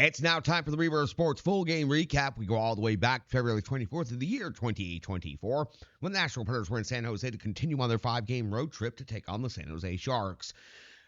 It's now time for the Reverse Sports full game recap. We go all the way back February 24th of the year 2024 when the National Predators were in San Jose to continue on their 5-game road trip to take on the San Jose Sharks.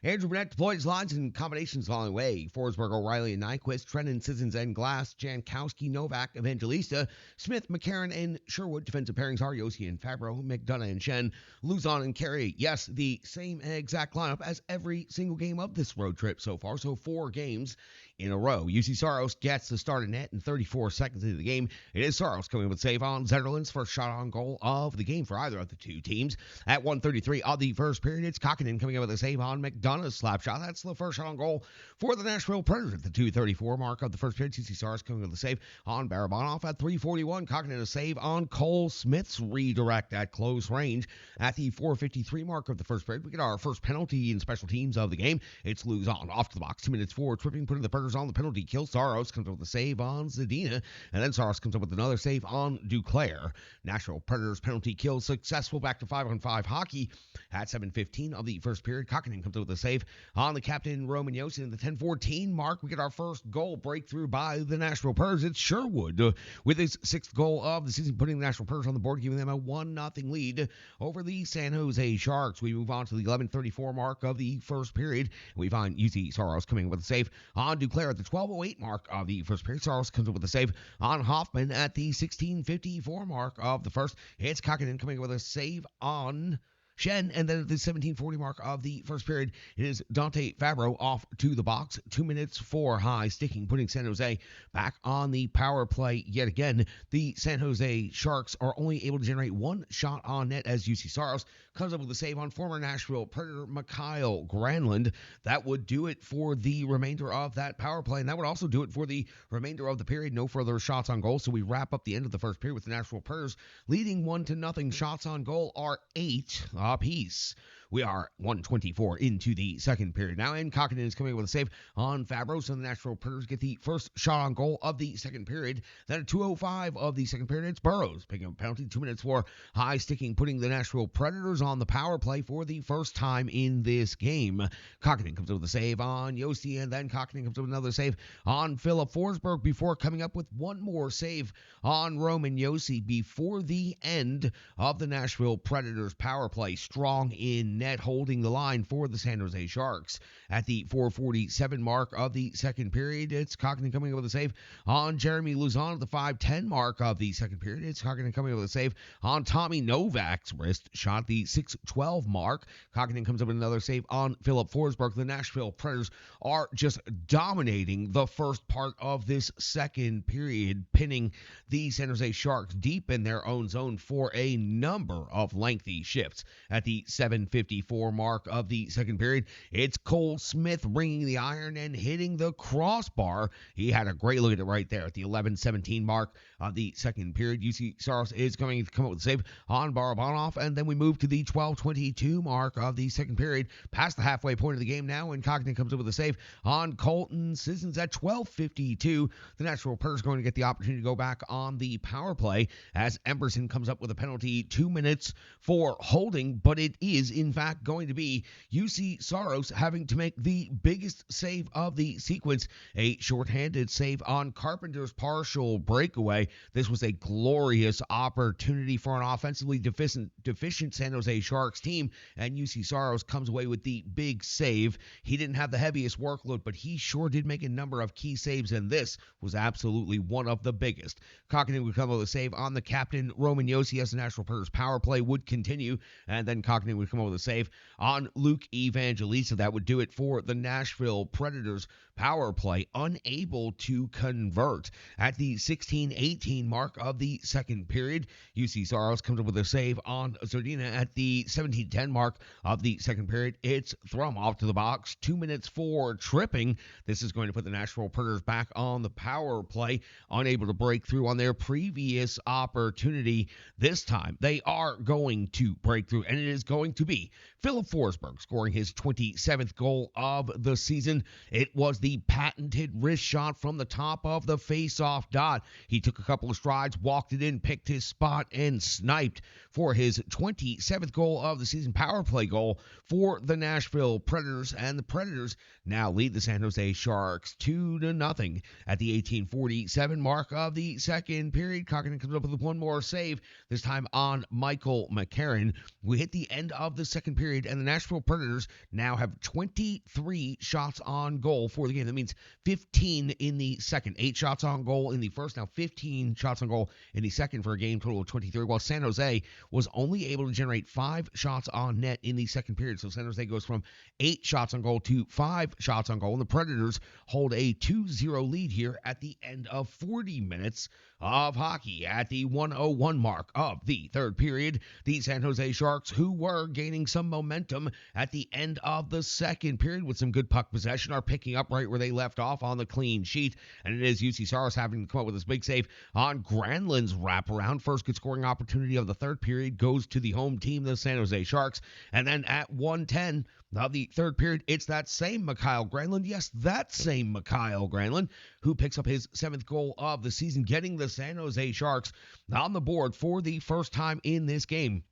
Andrew Burnett deployed his lines and combinations the following way. Forsberg, O'Reilly, and Nyquist, Trennan, Sissons, and Glass, Jankowski, Novak, Evangelista, Smith, McCarron, and Sherwood. Defensive pairings are Yossi and Fabro, McDonough and Shen, Luzon and Carey. Yes, the same exact lineup as every single game of this road trip so far, so 4 games in a row. UC Saros gets the start of net in 34 seconds into the game. It is Saros coming with save on Zetterlund's first shot on goal of the game for either of the two teams. At 1:33 of the first period, it's Kokkonen coming in with a save on McDonough's slap shot. That's the first shot on goal for the Nashville Predators at the 2:34 mark of the first period. UC Saros coming with a save on Barabanov at 3:41. Kokkonen a save on Cole Smith's redirect at close range. At the 4:53 mark of the first period, we get our first penalty in special teams of the game. It's Luzon off to the box. 2 minutes for tripping, putting the Predators on the penalty kill. Saros comes up with a save on Zadina, and then Saros comes up with another save on Duclair. Nashville Predators penalty kill successful. Back to 5-on-5 hockey at 7:15 of the first period. Kokkonen comes up with a save on the captain Roman Josi. In the 10:14 mark, we get our first goal breakthrough by the Nashville Predators. It's Sherwood with his 6th goal of the season, putting the Nashville Predators on the board, giving them a 1-0 lead over the San Jose Sharks. We move on to the 11:34 mark of the first period. We find UC Saros coming with a save on Duclair at the 12:08 mark of the first period. Saros comes up with a save on Hoffman at the 16:54 mark of the first. It's Kokkonen coming with a save on Shen, and then at the 17:40 mark of the first period, it is Dante Fabro off to the box. 2 minutes for high sticking, putting San Jose back on the power play yet again. The San Jose Sharks are only able to generate 1 shot on net as UC Saros comes up with a save on former Nashville Predator Mikhail Granlund. That would do it for the remainder of that power play, and that would also do it for the remainder of the period. No further shots on goal, so we wrap up the end of the first period with the Nashville Predators leading 1-0. Shots on goal are 8 apiece. We are 1:24 into the second period now, and Kokkonen is coming with a save on Fabro, so the Nashville Predators get the first shot on goal of the second period. Then at 2:05 of the second period, it's Burrows picking up a penalty. 2 minutes for high sticking, putting the Nashville Predators on the power play for the first time in this game. Kokkonen comes up with a save on Josi, and then Kokkonen comes up with another save on Philip Forsberg before coming up with one more save on Roman Josi before the end of the Nashville Predators power play. Strong in net, holding the line for the San Jose Sharks. At the 4:47 mark of the second period, it's Kokkonen coming up with a save on Jeremy Luzon. At the 5:10 mark of the second period, it's Kokkonen coming up with a save on Tommy Novak's wrist shot. The 6:12 mark, Kokkonen comes up with another save on Philip Forsberg. The Nashville Predators are just dominating the first part of this second period, pinning the San Jose Sharks deep in their own zone for a number of lengthy shifts. At the 7:54 mark of the second period, it's Cole Smith ringing the iron and hitting the crossbar. He had a great look at it right there at the 11:17 mark of the second period. UC Saros is going to come up with a save on Barabanov, and then we move to the 12:22 mark of the second period, past the halfway point of the game now, and Kokkonen comes up with a save on Colton Sissons at 12:52. The Nashville Predators going to get the opportunity to go back on the power play as Emberson comes up with a penalty. 2 minutes for holding, but it is in fact going to be UC Saros having to make the biggest save of the sequence, a shorthanded save on Carpenter's partial breakaway. This was a glorious opportunity for an offensively deficient San Jose Sharks team, and UC Saros comes away with the big save. He didn't have the heaviest workload, but he sure did make a number of key saves, and this was absolutely one of the biggest. Kokkonen would come up with a save on the captain Roman Josi as the Nashville Predators power play would continue, and then Kokkonen would come up with a save on Luke Evangelista. That would do it for the Nashville Predators power play, unable to convert. At the 16:18 mark of the second period, UC Saros comes up with a save on Zardina. At the 17:10 mark of the second period, it's Thrum off to the box. 2 minutes for tripping. This is going to put the Nashville Predators back on the power play, unable to break through on their previous opportunity. This time, they are going to break through, and it is going to be Philip Forsberg scoring his 27th goal of the season. It was the the patented wrist shot from the top of the face-off dot. He took a couple of strides, walked it in, picked his spot, and sniped for his 27th goal of the season, power play goal for the Nashville Predators. And the Predators now lead the San Jose Sharks 2-0 at the 1847 mark of the second period. Kokkinen comes up with one more save, this time on Michael McCarron. We hit the end of the second period, and the Nashville Predators now have 23 shots on goal for the game. That means 15 in the second, 8 shots on goal in the first, now 15 shots on goal in the second for a game total of 23, while San Jose was only able to generate 5 shots on net in the second period. So San Jose goes from 8 shots on goal to 5 shots on goal, and the Predators hold a 2-0 lead here at the end of 40 minutes of hockey. At the 1:01 mark of the third period, the San Jose Sharks, who were gaining some momentum at the end of the second period with some good puck possession, are picking up right where they left off on the clean sheet, and it is UC Saros having to come up with this big save on Granlund's wraparound. First good scoring opportunity of the third period goes to the home team, the San Jose Sharks, and then at 1:10 of the third period, it's that same Mikael Granlund, yes, that same Mikael Granlund, who picks up his 7th goal of the season, getting the San Jose Sharks on the board for the first time in this game.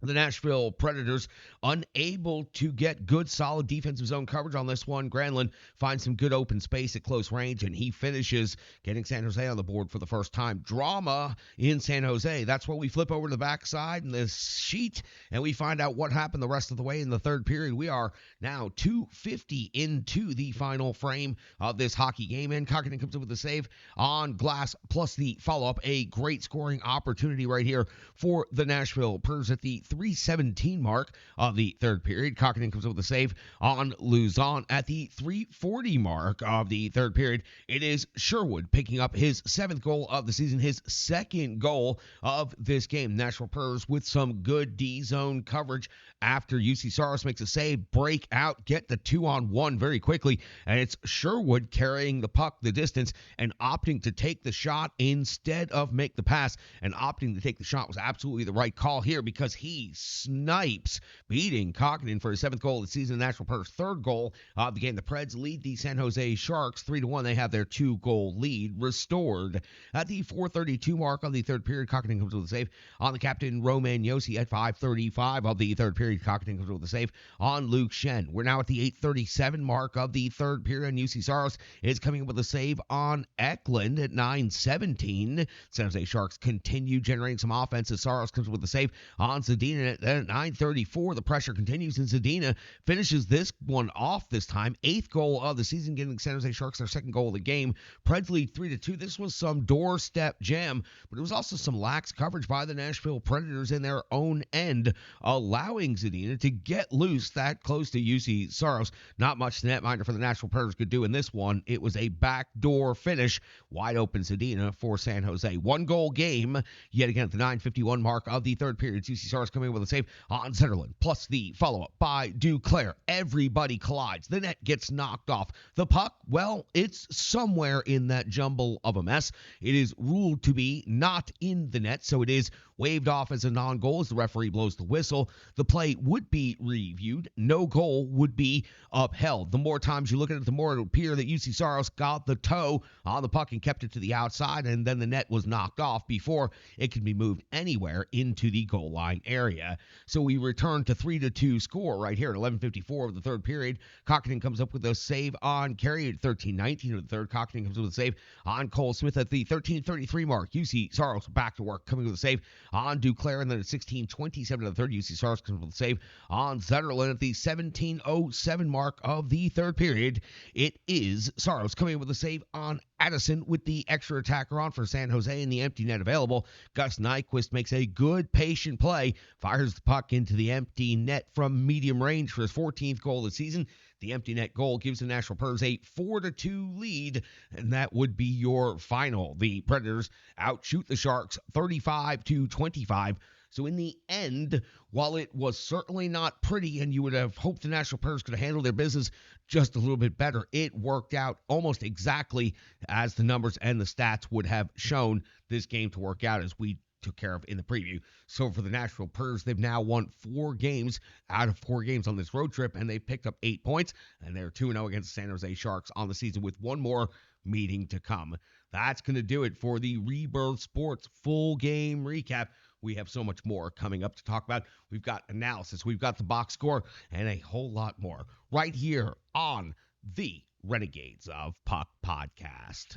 The Nashville Predators unable to get good, solid defensive zone coverage on this one. Granlund finds some good open space at close range, and he finishes getting San Jose on the board for the first time. Drama in San Jose. That's what we flip over to the backside in this sheet, and we find out what happened the rest of the way in the third period. We are now 2:50 into the final frame of this hockey game, and Kokkinen comes up with a save on glass, plus the follow-up. A great scoring opportunity right here for the Nashville Predators at the 3:17 mark of the third period. Kokkinen comes up with a save on Luzon at the 3:40 mark of the third period. It is Sherwood picking up his 7th goal of the season, his 2nd goal of this game. Nashville Predators with some good D-zone coverage after UC Saros makes a save, break out, get the 2-on-1 very quickly, and it's Sherwood carrying the puck the distance and opting to take the shot instead of make the pass, and opting to take the shot was absolutely the right call here because he snipes, beating Kokkinen for his 7th goal of the season. Nashville Predators' 3rd goal of the game. The Preds lead the San Jose Sharks 3-1. They have their 2-goal lead restored. At the 4:32 mark of the third period, Kokkinen comes with a save on the captain, Roman Josi. At 5:35 of the third period, Kokkinen comes with a save on Luke Shen. We're now at the 8:37 mark of the third period, and UC Saros is coming up with a save on Eklund at 9:17. San Jose Sharks continue generating some offense as Saros comes with a save on Zadina. Then at 9:34, the pressure continues, and Zadina finishes this one off this time. 8th goal of the season, getting San Jose Sharks their 2nd goal of the game. Preds lead 3-2. This was some doorstep jam, but it was also some lax coverage by the Nashville Predators in their own end, allowing Zadina to get loose that close to UC Saros. Not much the netminder for the Nashville Predators could do in this one. It was a backdoor finish, wide open Zadina for San Jose. 1-goal game, yet again at the 9:51 mark of the third period. UC Saros coming with a save on Zetterlund, plus the follow-up by Duclair. Everybody collides. The net gets knocked off. The puck, well, it's somewhere in that jumble of a mess. It is ruled to be not in the net, so it is waved off as a non-goal as the referee blows the whistle. The play would be reviewed. No goal would be upheld. The more times you look at it, the more it would appear that UC Saros got the toe on the puck and kept it to the outside, and then the net was knocked off before it could be moved anywhere into the goal line area. So we return to 3-2 score right here at 11:54 of the third period. Kokkinen comes up with a save on Carey at 13:19 of the third. Kokkinen comes with a save on Cole Smith at the 13:33 mark. UC Saros back to work, coming with a save on Duclair, and then at 16:27 of the third, UC Saros comes with a save on Zetterlund at the 17:07 mark of the third period. It is Saros coming with a save on Addison with the extra attacker on for San Jose and the empty net available. Gus Nyquist makes a good, patient play, fires the puck into the empty net from medium range for his 14th goal of the season. The empty net goal gives the Nashville Predators a 4-2 lead, and that would be your final. The Predators outshoot the Sharks 35-25. So in the end, while it was certainly not pretty, and you would have hoped the Nashville Predators could have handled their business just a little bit better, it worked out almost exactly as the numbers and the stats would have shown this game to work out, as we took care of in the preview. So for the Nashville Predators, they've now won 4 games out of 4 games on this road trip, and they picked up 8 points, and they're 2-0 against the San Jose Sharks on the season with one more meeting to come. That's going to do it for the Rebirth Sports full game recap. We have so much more coming up to talk about. We've got analysis, we've got the box score, and a whole lot more right here on the Renegades of Puck podcast.